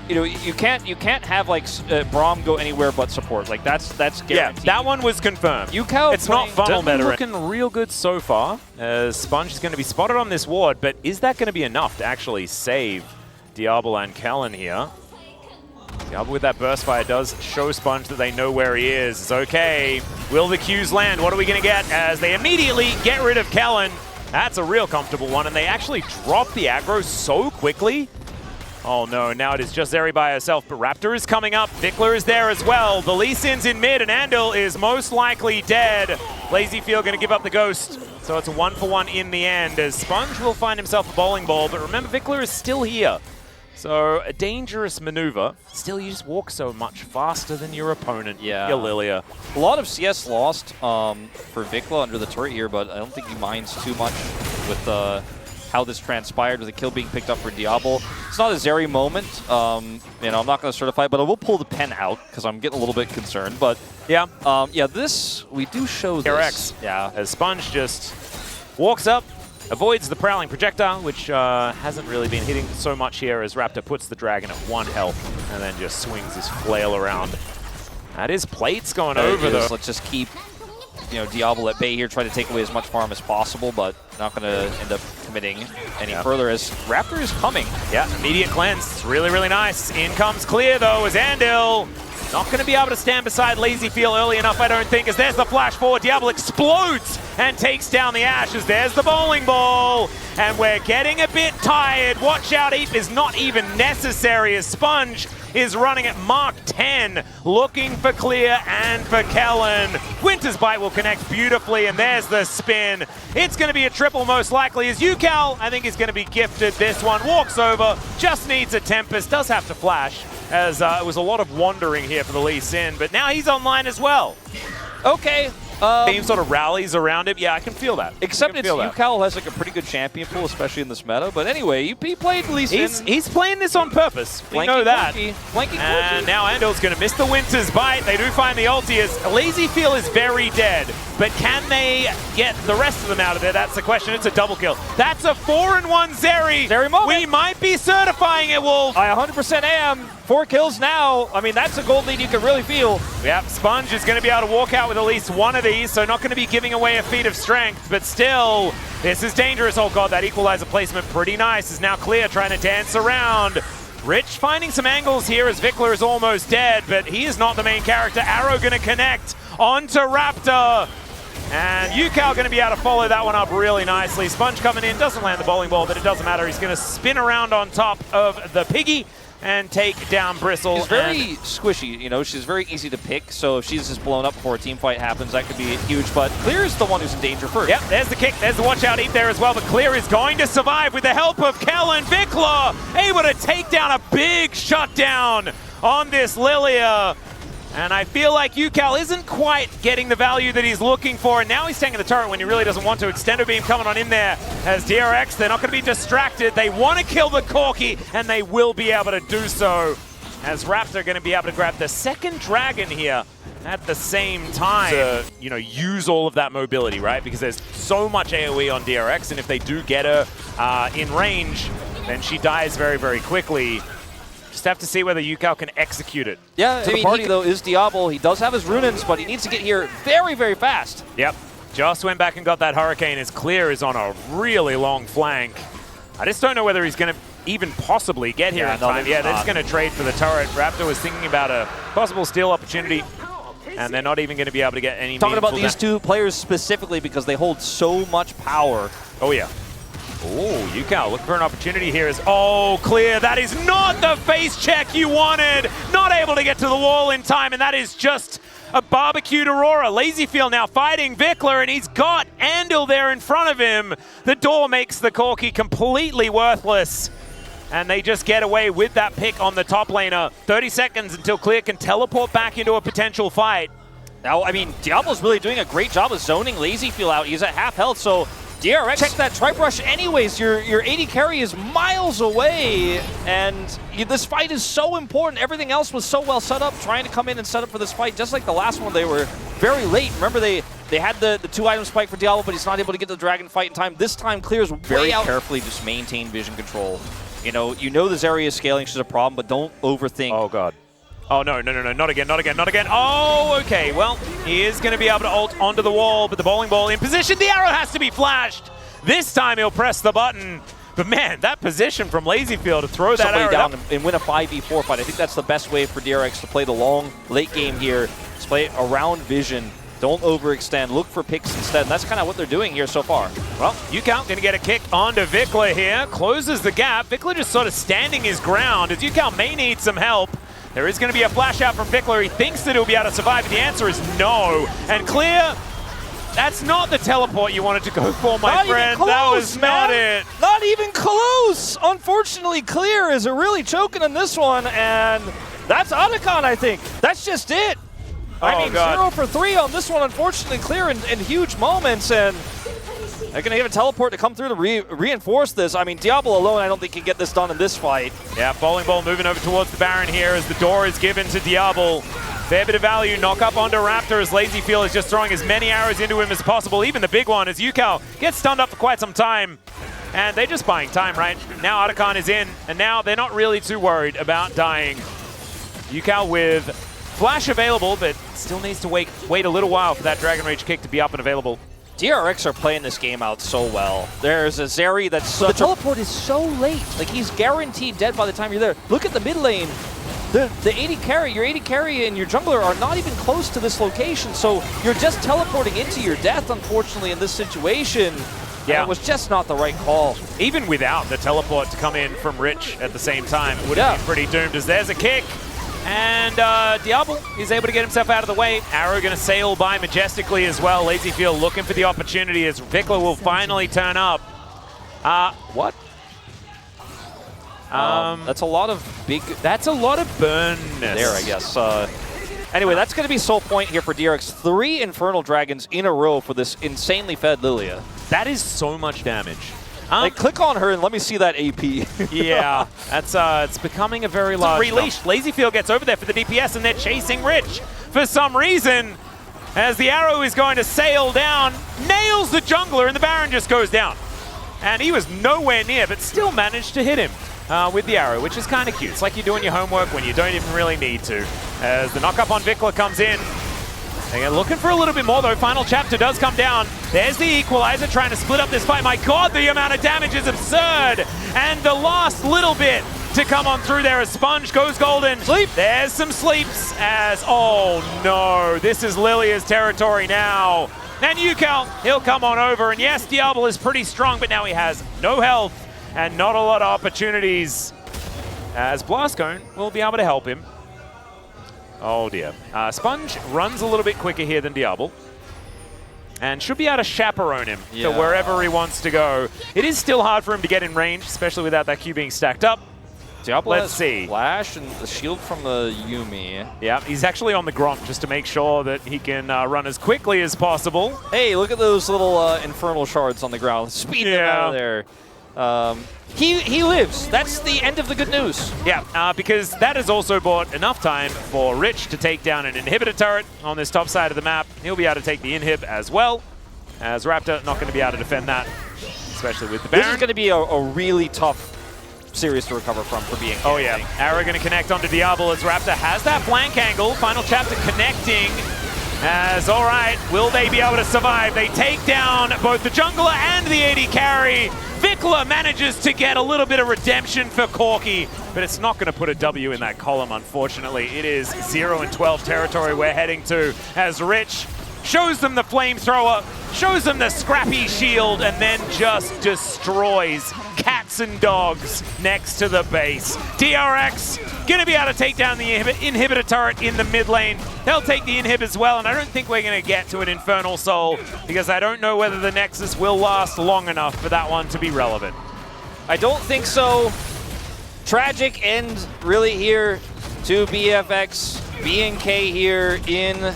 you know, you can't have like Braum go anywhere but support. Like that's guaranteed. Yeah, that one was confirmed. It's not funnel meta. Looking real good so far. Sponge is going to be spotted on this ward, but is that going to be enough to actually save Diablo and Kellen here? Diablo with that burst fire does show Sponge that they know where he is. It's okay. Will the Qs land? What are we going to get as they immediately get rid of Kellen? That's a real comfortable one, and they actually drop the aggro so quickly. Oh no, now it is just Zeri by herself, but Raptor is coming up. Vickler is there as well. The Lee Sin's in mid, and Andal is most likely dead. LazyFeel going to give up the Ghost, so it's a 1-for-1 in the end, as Sponge will find himself a bowling ball, but remember, Vickler is still here. So, a dangerous maneuver. Still, you just walk so much faster than your opponent, your Lilia. A lot of CS lost for Vickler under the turret here, but I don't think he minds too much with how this transpired with the kill being picked up for Diablo. It's not a Zeri moment. You know, I'm not going to certify it, but I will pull the pen out because I'm getting a little bit concerned. But yeah, this, we do show this. DRX. Yeah. As Sponge just walks up, avoids the prowling projectile, which hasn't really been hitting so much here, as Raptor puts the dragon at 1 health and then just swings his flail around. That is plates going over though. Let's just keep, you know, Diablo at bay here, try to take away as much farm as possible, but not going to end up committing any further as Raptor is coming. Yeah, immediate cleanse. It's really, really nice. In comes clear though, as Andal not going to be able to stand beside LazyFeel early enough, I don't think, as there's the flash forward. Diablo explodes and takes down the Ashes. There's the bowling ball, and we're getting a bit tired. Watch out, Eep is not even necessary, as Sponge is running at Mark 10, looking for clear and for Kellen. Winter's Bite will connect beautifully, and there's the spin. It's going to be a triple most likely, as UCal, I think, is going to be gifted this one. Walks over, just needs a Tempest, does have to flash, as it was a lot of wandering here for the Lee Sin, but now he's online as well. Okay. Team sort of rallies around him. Yeah, I can feel that. Except it's UCal has like a pretty good champion pool, especially in this meta. But anyway, he played Lee Sin. He's playing this on purpose. We know that. And now Andal's going to miss the Winter's Bite. They do find the ulti, as LazyFeel is very dead. But can they get the rest of them out of there? That's the question. It's a double kill. That's a 4-in-1 Zeri. Zeri moment. We might be certifying it, Wolf. I 100% am. 4 kills now. I mean, that's a gold lead you can really feel. Yeah, Sponge is going to be able to walk out with at least one of these, so not going to be giving away a feat of strength, but still, this is dangerous. Oh god, that equalizer placement, pretty nice, is now clear, trying to dance around. Rich finding some angles here as Vickler is almost dead, but he is not the main character. Arrow going to connect onto Raptor. And UCal going to be able to follow that one up really nicely. Sponge coming in, doesn't land the bowling ball, but it doesn't matter. He's going to spin around on top of the Piggy and take down Bristle. She's very squishy, you know, she's very easy to pick, so if she's just blown up before a team fight happens, that could be huge, but Clear is the one who's in danger first. Yep, there's the kick, there's the watch out Eep there as well, but Clear is going to survive with the help of Kellen. Vickler able to take down a big shutdown on this Lilia. And I feel like UCal isn't quite getting the value that he's looking for, and now he's taking the turret when he really doesn't want to. Extender Beam coming on in there as DRX, they're not going to be distracted. They want to kill the Corki, and they will be able to do so, as Raptor going to be able to grab the second dragon here at the same time. To, you know, use all of that mobility, right? Because there's so much AoE on DRX, and if they do get her in range, then she dies very, very quickly. Just have to see whether UCal can execute it. Yeah, the party though is Diablo. He does have his runins, but he needs to get here very, very fast. Yep. Just went back and got that Hurricane, as Clear is on a really long flank. I just don't know whether he's going to even possibly get here in time. Yeah, they're just going to trade for the turret. Raptor was thinking about a possible steal opportunity, and they're not even going to be able to get any. Talking about these two players specifically because they hold so much power. Oh yeah. Oh, UCal looking for an opportunity here. Clear. That is not the face check you wanted. Not able to get to the wall in time, and that is just a barbecued Aurora. LazyFeel now fighting Vickler, and he's got Andal there in front of him. The door makes the Corki completely worthless, and they just get away with that pick on the top laner. 30 seconds until Clear can teleport back into a potential fight. Now, I mean, Diablo's really doing a great job of zoning LazyFeel out. He's at half health, so DRX, check that Tribe Rush anyways. Your AD carry is miles away, and this fight is so important. Everything else was so well set up, trying to come in and set up for this fight, just like the last one. They were very late. Remember, they had the 2-item spike for Diablo, but he's not able to get the dragon fight in time. This time, Clear's very carefully just maintain vision control. You know this area scaling is a problem, but don't overthink. Oh, God. Oh, no, not again, not again, not again. Oh, okay, well, he is going to be able to ult onto the wall, but the bowling ball in position. The arrow has to be flashed. This time he'll press the button. But man, that position from LazyField to throw that arrow down and win a 5v4 fight. I think that's the best way for DRX to play the long late game here. Just play around vision. Don't overextend. Look for picks instead. And that's kind of what they're doing here so far. Well, Yukao going to get a kick onto Vikla here. Closes the gap. Vikla just sort of standing his ground as Yukao may need some help. There is going to be a flash out from Vikla. He thinks that he'll be able to survive, but the answer is no. And Clear, that's not the teleport you wanted to go for, my friend. That was not it. Not even close. Unfortunately, Clear is really choking on this one, and that's Otacon, I think. That's just it. I mean, God. 0 for 3 on this one. Unfortunately, Clear in huge moments, and they're going to give a teleport to come through to reinforce this. I mean, Diablo alone, I don't think can get this done in this fight. Yeah, bowling ball moving over towards the Baron here as the door is given to Diablo. Fair bit of value, knock up onto Raptor as LazyField is just throwing as many arrows into him as possible, even the big one as Yukao gets stunned up for quite some time. And they're just buying time, right? Now Otacon is in, and now they're not really too worried about dying. Yukao with flash available, but still needs to wait a little while for that Dragon Rage kick to be up and available. DRX are playing this game out so well. There's a Zeri that's... the teleport is so late. Like, he's guaranteed dead by the time you're there. Look at the mid lane. The AD carry, your AD carry and your jungler are not even close to this location, so you're just teleporting into your death, unfortunately, in this situation. Yeah. And it was just not the right call. Even without the teleport to come in from Rich at the same time, it would have been pretty doomed as there's a kick. And Diablo is able to get himself out of the way. Arrow going to sail by majestically as well. LazyField looking for the opportunity as Vikla will finally turn up. What? That's a lot of big... That's a lot of burnness. There, I guess. Anyway, that's going to be sole point here for DRX. 3 Infernal Dragons in a row for this insanely fed Lilia. That is so much damage. Like, click on her and let me see that AP. Yeah, that's it's becoming a very large release. LazyField gets over there for the DPS, and they're chasing Rich for some reason. As the arrow is going to sail down, nails the jungler, and the Baron just goes down. And he was nowhere near, but still managed to hit him with the arrow, which is kind of cute. It's like you're doing your homework when you don't even really need to. As the knock-up on Vikla comes in. They're looking for a little bit more, though. Final chapter does come down. There's the equalizer trying to split up this fight. My God, the amount of damage is absurd. And the last little bit to come on through there as Sponge goes golden. Sleep. There's some sleeps as, oh no, this is Lilia's territory now. And Yukao, he'll come on over. And yes, Diablo is pretty strong, but now he has no health and not a lot of opportunities. As Blastcone will be able to help him. Oh dear. Sponge runs a little bit quicker here than Diablo. And should be able to chaperone him to wherever he wants to go. It is still hard for him to get in range, especially without that Q being stacked up. Diablo Let's see. Flash and the shield from the Yuumi. Yeah, he's actually on the Gromp just to make sure that he can run as quickly as possible. Hey, look at those little infernal shards on the ground. Speed them out of there. He lives. That's the end of the good news. Yeah, because that has also bought enough time for Rich to take down an inhibitor turret on this top side of the map. He'll be able to take the inhib as well, as Raptor not going to be able to defend that, especially with the Baron. This is going to be a really tough series to recover from for BNK. Oh yeah, Arrow going to connect onto Diablo as Raptor has that flank angle. Final chapter connecting. As, all right, will they be able to survive? They take down both the jungler and the AD carry. Vikla manages to get a little bit of redemption for Corki, but it's not going to put a W in that column, unfortunately. It is 0 and 12 territory we're heading to as Rich shows them the flamethrower, shows them the scrappy shield, and then just destroys cats and dogs next to the base. DRX going to be able to take down the inhibitor turret in the mid lane. They'll take the inhib as well, and I don't think we're going to get to an Infernal Soul because I don't know whether the Nexus will last long enough for that one to be relevant. I don't think so. Tragic end really here to BFX. BNK here in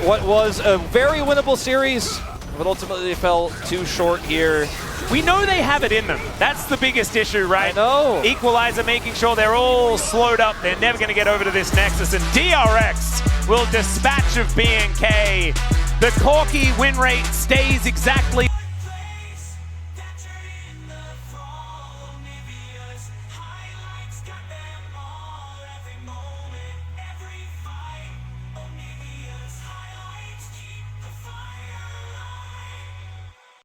what was a very winnable series, but ultimately they fell too short here. We know they have it in them. That's the biggest issue, right? I know. Equalizer making sure they're all slowed up. They're never going to get over to this Nexus, and DRX will dispatch of BNK. The Corki win rate stays exactly